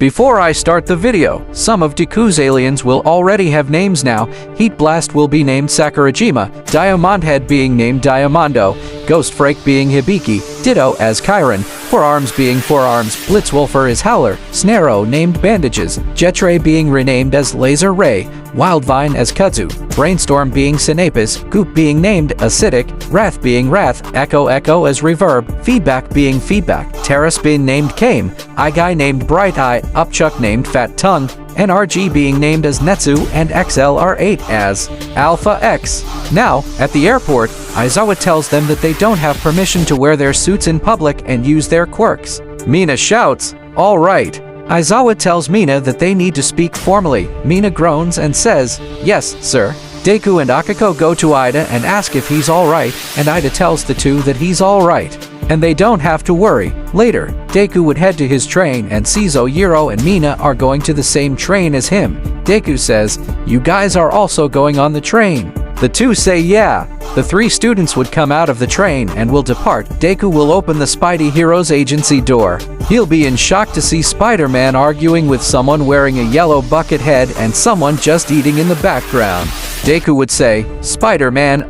Before I start the video, some of Deku's aliens will already have names now. Heat Blast will be named Sakurajima, Diamond Head being named Diamondo, Ghost Frake being Hibiki, Ditto as Chiron, Forearms being Forearms, Blitzwolfer is Howler, Snarrow named Bandages, Jetray being renamed as Laser Ray, Wildvine as Kudzu, Brainstorm being Sinapis, Goop being named Acidic, Wrath being Wrath, Echo as Reverb, Feedback being Feedback, Terrace being named Kame, Guy named Bright Eye, Upchuck named Fat Tongue, NRG being named as Netsu, and XLR8 as Alpha X. Now, at the airport, Aizawa tells them that they don't have permission to wear their suits in public and use their quirks. Mina shouts, "All right." Aizawa tells Mina that they need to speak formally. Mina groans and says, "Yes, sir." Deku and Akiko go to Ida and ask if he's alright, and Ida tells the two that he's alright, and they don't have to worry. Later, Deku would head to his train and sees Oyuro and Mina are going to the same train as him. Deku says, "You guys are also going on the train." The two say yeah. The three students would come out of the train and will depart. Deku will open the Spidey Heroes agency door. He'll be in shock to see Spider-Man arguing with someone wearing a yellow bucket head and someone just eating in the background. Deku would say, "Spider-Man,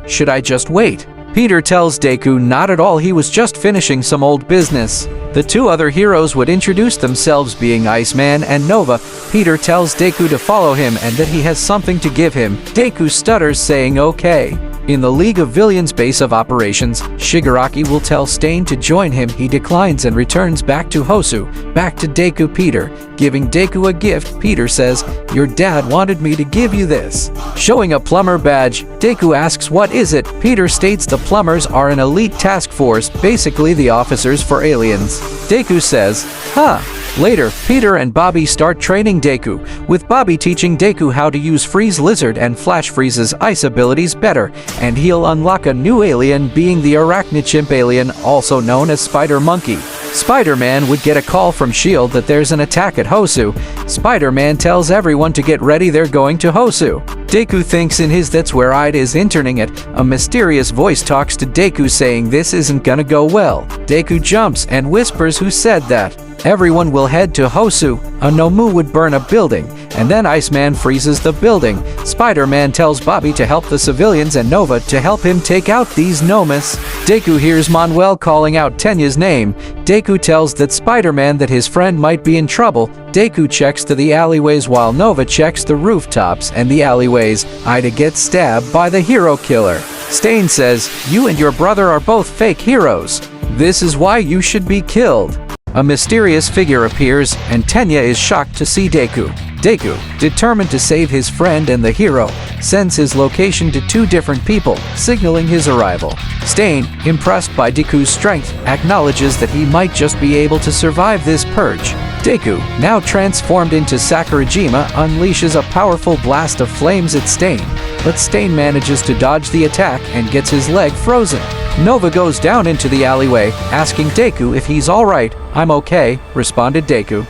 should I just wait?" Peter tells Deku not at all, he was just finishing some old business. The two other heroes would introduce themselves being Iceman and Nova. Peter tells Deku to follow him and that he has something to give him. Deku stutters saying okay. In the League of Villains base of operations, Shigaraki will tell Stain to join him. He declines and returns back to Hosu. Back to Deku Peter, giving Deku a gift. Peter says, "Your dad wanted me to give you this." Showing a plumber badge, Deku asks what is it. Peter states the plumbers are an elite task force, basically the officers for aliens. Deku says, "Huh." Later, Peter and Bobby start training Deku, with Bobby teaching Deku how to use Freeze Lizard and Flash Freeze's ice abilities better, and he'll unlock a new alien being the Arachnichimp alien, also known as Spider Monkey. Spider-Man would get a call from S.H.I.E.L.D. that there's an attack at Hosu. Spider-Man tells everyone to get ready, they're going to Hosu. Deku thinks in his that's where Ida is interning it. A mysterious voice talks to Deku saying this isn't gonna go well. Deku jumps and whispers who said that. Everyone will head to Hosu. A Nomu would burn a building, and then Iceman freezes the building. Spider-Man tells Bobby to help the civilians and Nova to help him take out these Nomus. Deku hears Manuel calling out Tenya's name. Deku tells that Spider-Man that his friend might be in trouble. Deku checks to the alleyways while Nova checks the rooftops and the alleyways. Ida gets stabbed by the hero killer. Stain says, "You and your brother are both fake heroes. This is why you should be killed." A mysterious figure appears, and Tenya is shocked to see Deku. Deku, determined to save his friend and the hero, sends his location to two different people, signaling his arrival. Stain, impressed by Deku's strength, acknowledges that he might just be able to survive this purge. Deku, now transformed into Sakurajima, unleashes a powerful blast of flames at Stain, but Stain manages to dodge the attack and gets his leg frozen. Nova goes down into the alleyway, asking Deku if he's alright. "I'm okay," responded Deku.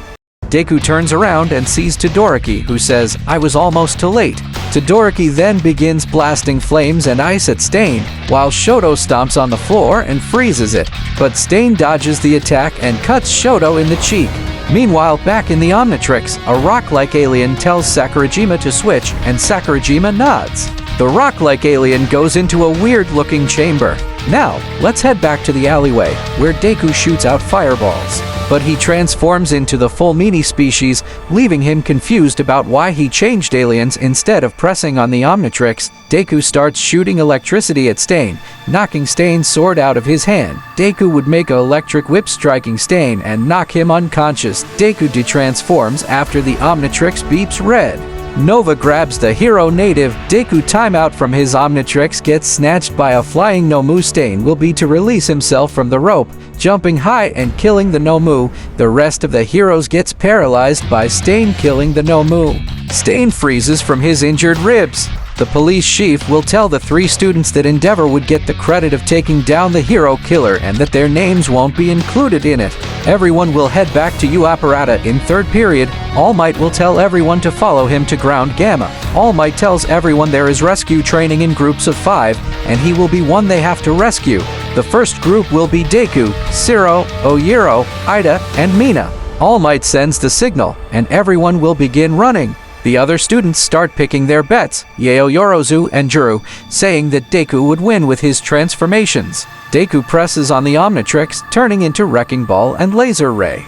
Deku turns around and sees Todoroki, who says, "I was almost too late." Todoroki then begins blasting flames and ice at Stain, while Shoto stomps on the floor and freezes it, but Stain dodges the attack and cuts Shoto in the cheek. Meanwhile, back in the Omnitrix, a rock-like alien tells Sakurajima to switch, and Sakurajima nods. The rock-like alien goes into a weird-looking chamber. Now, let's head back to the alleyway, where Deku shoots out fireballs. But he transforms into the full mini-species, leaving him confused about why he changed aliens instead of pressing on the Omnitrix. Deku starts shooting electricity at Stain, knocking Stain's sword out of his hand. Deku would make an electric whip striking Stain and knock him unconscious. Deku detransforms after the Omnitrix beeps red. Nova grabs the hero native. Deku timeout from his Omnitrix gets snatched by a flying Nomu. Stain will be to release himself from the rope, jumping high and killing the Nomu. The rest of the heroes gets paralyzed by Stain killing the Nomu. Stain freezes from his injured ribs. The police chief will tell the three students that Endeavor would get the credit of taking down the hero killer and that their names won't be included in it. Everyone will head back to U Apparata in third period. All Might will tell everyone to follow him to Ground Gamma. All Might tells everyone there is rescue training in groups of 5, and he will be one they have to rescue. The first group will be Deku, Siro, Oyuro, Ida, and Mina. All Might sends the signal, and everyone will begin running. The other students start picking their bets, Yorozu and Juru, saying that Deku would win with his transformations. Deku presses on the Omnitrix, turning into Wrecking Ball and Laser Ray.